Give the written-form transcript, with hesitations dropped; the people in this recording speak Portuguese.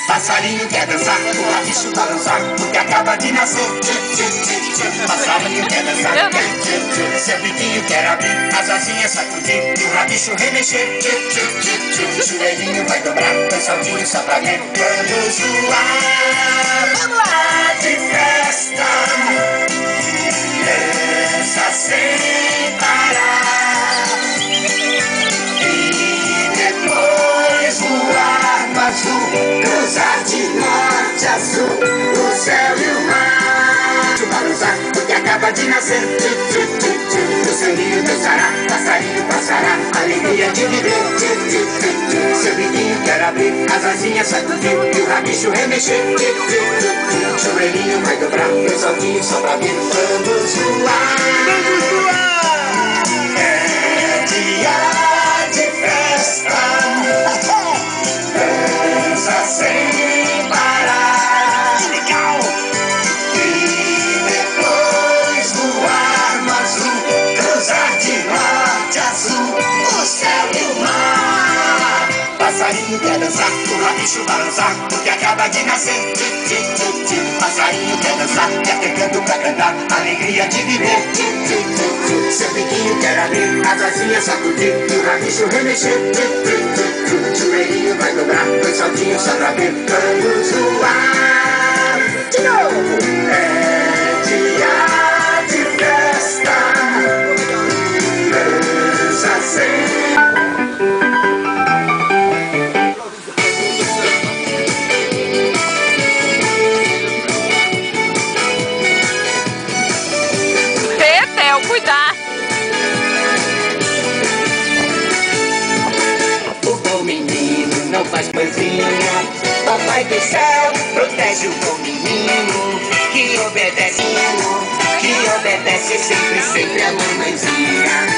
Passarinho quer dançar, o rabicho balançar, porque acaba de nascer. Passarinho quer dançar, seu biquinho quer abrir, as asinhas sacudir, e o rabicho remexer. O joelhinho vai dobrar, dois saltinhos só pra ver. Vamos voar, vamos lá de festa, dança sem parar, e depois voar no azul, cruzar de norte a sul, o céu e o mar. Balançar, porque acaba de nascer. O seu ninho dançará, passarinho passará, alegria de viver. Seu biquinho quer abrir, as asinhas sacudir, e o rabicho remexer. O joelhinho vai dobrar, dois saltinhos só pra vir. Vamos voar, vamos voar. É dia de festa, dança sem parar. Que legal! E depois voar no azul, cruzar de norte a sul, o céu e o mar. Passarinho quer dançar, o rabicho balançar, porque acaba de nascer. Passarinho quer dançar, quer ter canto pra cantar, alegria de viver. Seu biquinho quer abrir, as asinhas sacudir, e o rabicho remexer. O joelhinho vai dobrar, dois saltinhos só pra ver. Vamos voar de novo. É dia de festa, dança sem. Cuidar! O bom menino não faz coisinha, papai do céu protege o bom menino, que obedece sempre, sempre a mamãezinha.